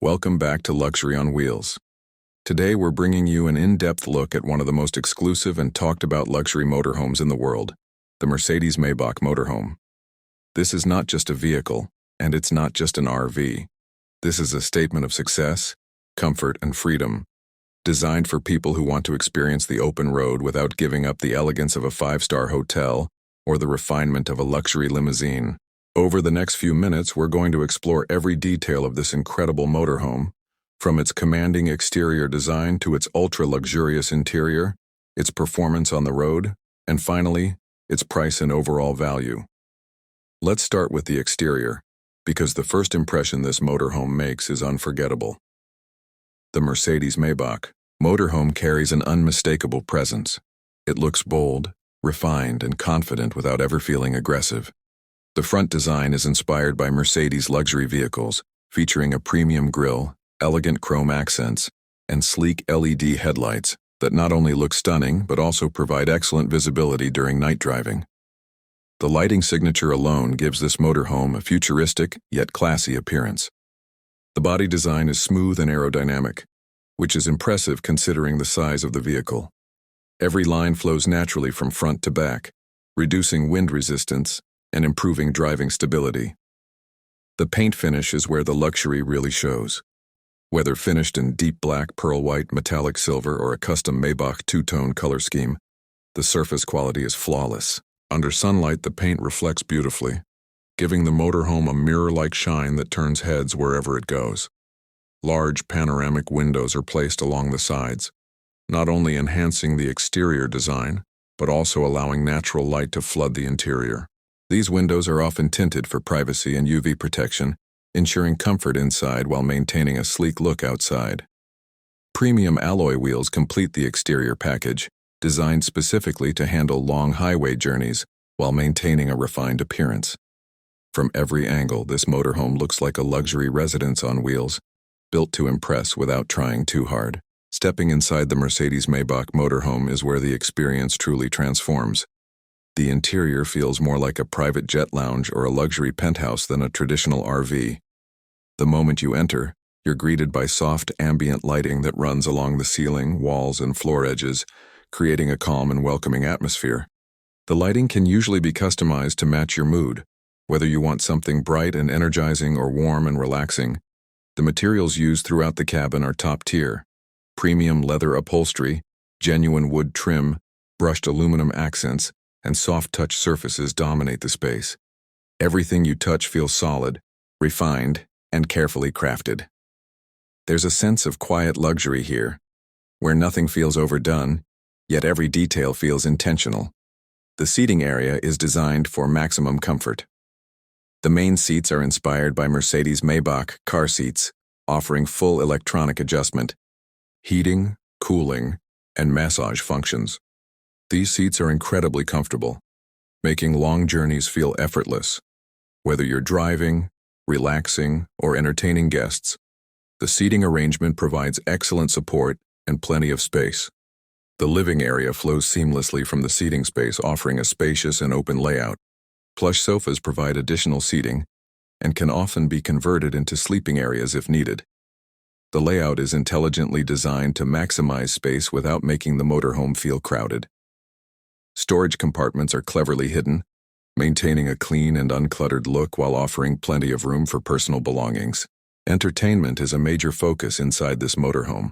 Welcome back to Luxury on Wheels. Today we're bringing you an in-depth look at one of the most exclusive and talked about luxury motorhomes in the world, the Mercedes-Maybach motorhome. This is not just a vehicle, and it's not just an RV. This is a statement of success, comfort, and freedom, designed for people who want to experience the open road without giving up the elegance of a five-star hotel or the refinement of a luxury limousine. Over the next few minutes, we're going to explore every detail of this incredible motorhome, from its commanding exterior design to its ultra-luxurious interior, its performance on the road, and finally, its price and overall value. Let's start with the exterior, because the first impression this motorhome makes is unforgettable. The Mercedes-Maybach motorhome carries an unmistakable presence. It looks bold, refined, and confident without ever feeling aggressive. The front design is inspired by Mercedes luxury vehicles, featuring a premium grille, elegant chrome accents, and sleek LED headlights that not only look stunning but also provide excellent visibility during night driving. The lighting signature alone gives this motorhome a futuristic yet classy appearance. The body design is smooth and aerodynamic, which is impressive considering the size of the vehicle. Every line flows naturally from front to back, reducing wind resistance and improving driving stability. The paint finish is where the luxury really shows. Whether finished in deep black, pearl white, metallic silver, or a custom Maybach two-tone color scheme, the surface quality is flawless. Under sunlight, the paint reflects beautifully, giving the motorhome a mirror-like shine that turns heads wherever it goes. Large panoramic windows are placed along the sides, not only enhancing the exterior design, but also allowing natural light to flood the interior. These windows are often tinted for privacy and UV protection, ensuring comfort inside while maintaining a sleek look outside. Premium alloy wheels complete the exterior package, designed specifically to handle long highway journeys while maintaining a refined appearance. From every angle, this motorhome looks like a luxury residence on wheels, built to impress without trying too hard. Stepping inside the Mercedes-Maybach motorhome is where the experience truly transforms. The interior feels more like a private jet lounge or a luxury penthouse than a traditional RV. The moment you enter, you're greeted by soft ambient lighting that runs along the ceiling, walls, and floor edges, creating a calm and welcoming atmosphere. The lighting can usually be customized to match your mood, whether you want something bright and energizing or warm and relaxing. The materials used throughout the cabin are top tier. Premium leather upholstery, genuine wood trim, brushed aluminum accents, and soft-touch surfaces dominate the space. Everything you touch feels solid, refined, and carefully crafted. There's a sense of quiet luxury here, where nothing feels overdone, yet every detail feels intentional. The seating area is designed for maximum comfort. The main seats are inspired by Mercedes-Maybach car seats, offering full electronic adjustment, heating, cooling, and massage functions. These seats are incredibly comfortable, making long journeys feel effortless. Whether you're driving, relaxing, or entertaining guests, the seating arrangement provides excellent support and plenty of space. The living area flows seamlessly from the seating space, offering a spacious and open layout. Plush sofas provide additional seating and can often be converted into sleeping areas if needed. The layout is intelligently designed to maximize space without making the motorhome feel crowded. Storage compartments are cleverly hidden, maintaining a clean and uncluttered look while offering plenty of room for personal belongings. Entertainment is a major focus inside this motorhome.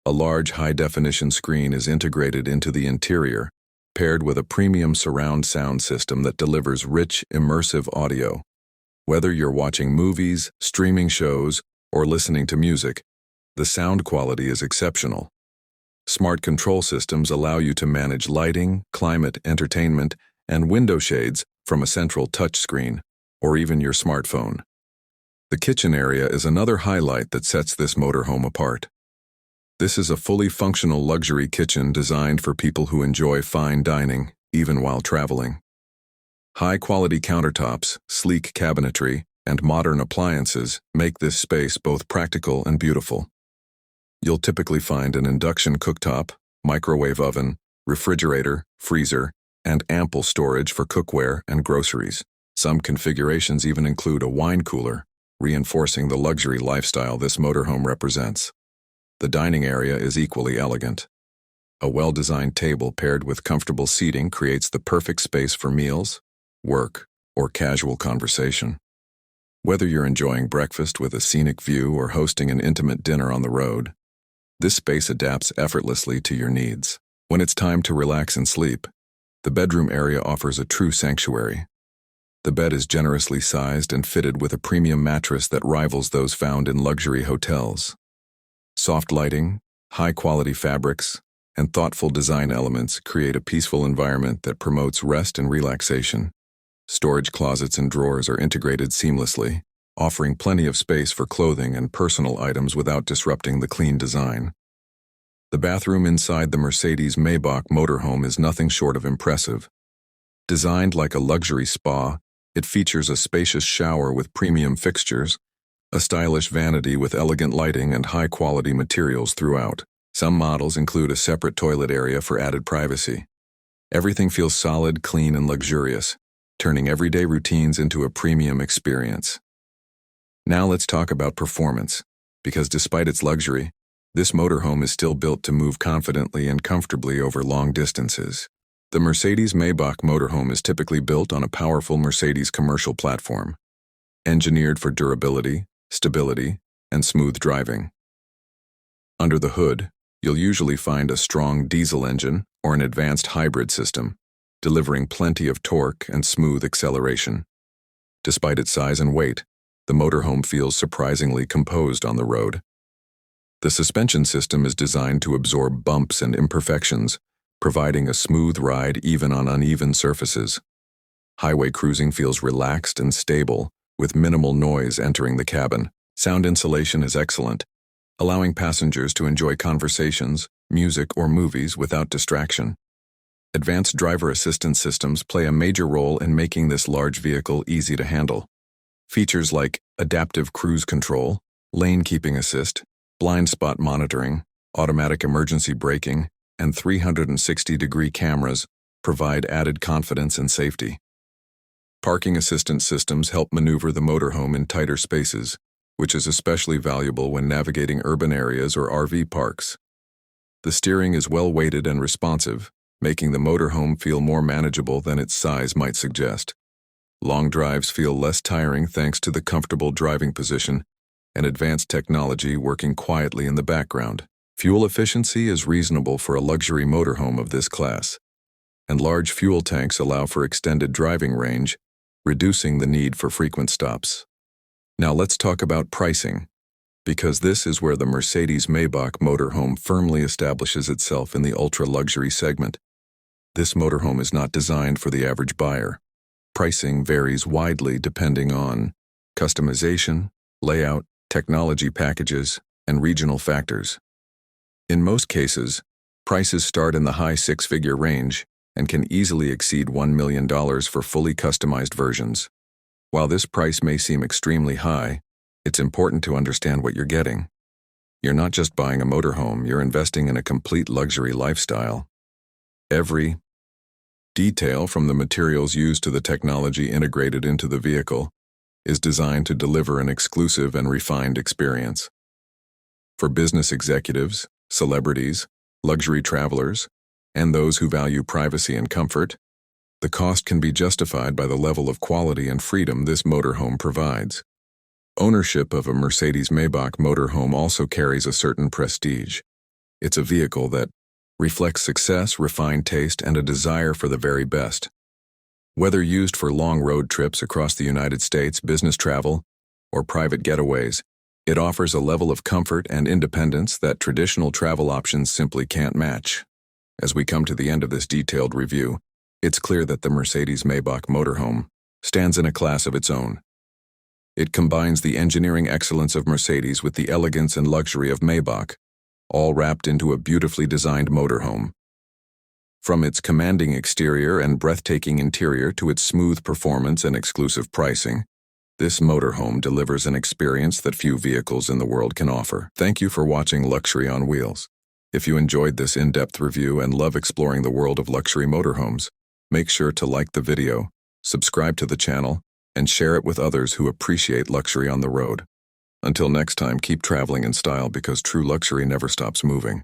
A large high-definition screen is integrated into the interior, paired with a premium surround sound system that delivers rich, immersive audio. Whether you're watching movies, streaming shows, or listening to music, the sound quality is exceptional. Smart control systems allow you to manage lighting, climate, entertainment, and window shades from a central touchscreen, or even your smartphone. The kitchen area is another highlight that sets this motorhome apart. This is a fully functional luxury kitchen designed for people who enjoy fine dining, even while traveling. High-quality countertops, sleek cabinetry, and modern appliances make this space both practical and beautiful. You'll typically find an induction cooktop, microwave oven, refrigerator, freezer, and ample storage for cookware and groceries. Some configurations even include a wine cooler, reinforcing the luxury lifestyle this motorhome represents. The dining area is equally elegant. A well-designed table paired with comfortable seating creates the perfect space for meals, work, or casual conversation. Whether you're enjoying breakfast with a scenic view or hosting an intimate dinner on the road, this space adapts effortlessly to your needs. When it's time to relax and sleep, the bedroom area offers a true sanctuary. The bed is generously sized and fitted with a premium mattress that rivals those found in luxury hotels. Soft lighting, high-quality fabrics, and thoughtful design elements create a peaceful environment that promotes rest and relaxation. Storage closets and drawers are integrated seamlessly, offering plenty of space for clothing and personal items without disrupting the clean design. The bathroom inside the Mercedes-Maybach motorhome is nothing short of impressive. Designed like a luxury spa, it features a spacious shower with premium fixtures, a stylish vanity with elegant lighting and high-quality materials throughout. Some models include a separate toilet area for added privacy. Everything feels solid, clean, and luxurious, turning everyday routines into a premium experience. Now let's talk about performance, because despite its luxury, this motorhome is still built to move confidently and comfortably over long distances. The Mercedes-Maybach motorhome is typically built on a powerful Mercedes commercial platform, engineered for durability, stability, and smooth driving. Under the hood, you'll usually find a strong diesel engine or an advanced hybrid system, delivering plenty of torque and smooth acceleration. Despite its size and weight, the motorhome feels surprisingly composed on the road. The suspension system is designed to absorb bumps and imperfections, providing a smooth ride even on uneven surfaces. Highway cruising feels relaxed and stable, with minimal noise entering the cabin. Sound insulation is excellent, allowing passengers to enjoy conversations, music, or movies without distraction. Advanced driver assistance systems play a major role in making this large vehicle easy to handle. Features like adaptive cruise control, lane keeping assist, blind spot monitoring, automatic emergency braking, and 360-degree cameras provide added confidence and safety. Parking assistance systems help maneuver the motorhome in tighter spaces, which is especially valuable when navigating urban areas or RV parks. The steering is well-weighted and responsive, making the motorhome feel more manageable than its size might suggest. Long drives feel less tiring thanks to the comfortable driving position and advanced technology working quietly in the background. Fuel efficiency is reasonable for a luxury motorhome of this class, and large fuel tanks allow for extended driving range, reducing the need for frequent stops. Now let's talk about pricing, because this is where the Mercedes-Maybach motorhome firmly establishes itself in the ultra-luxury segment. This motorhome is not designed for the average buyer. Pricing varies widely depending on customization, layout, technology packages, and regional factors. In most cases, prices start in the high six-figure range and can easily exceed $1 million for fully customized versions. While this price may seem extremely high, it's important to understand what you're getting. You're not just buying a motorhome, you're investing in a complete luxury lifestyle. Every detail, from the materials used to the technology integrated into the vehicle, is designed to deliver an exclusive and refined experience. For business executives, celebrities, luxury travelers, and those who value privacy and comfort, the cost can be justified by the level of quality and freedom this motorhome provides. Ownership of a Mercedes-Maybach motorhome also carries a certain prestige. It's a vehicle that reflects success, refined taste, and a desire for the very best. Whether used for long road trips across the United States, business travel, or private getaways, it offers a level of comfort and independence that traditional travel options simply can't match. As we come to the end of this detailed review, it's clear that the Mercedes-Maybach motorhome stands in a class of its own. It combines the engineering excellence of Mercedes with the elegance and luxury of Maybach, all wrapped into a beautifully designed motorhome. From its commanding exterior and breathtaking interior to its smooth performance and exclusive pricing, this motorhome delivers an experience that few vehicles in the world can offer. Thank you for watching Luxury on Wheels. If you enjoyed this in-depth review and love exploring the world of luxury motorhomes, make sure to like the video, subscribe to the channel, and share it with others who appreciate luxury on the road. Until next time, keep traveling in style because true luxury never stops moving.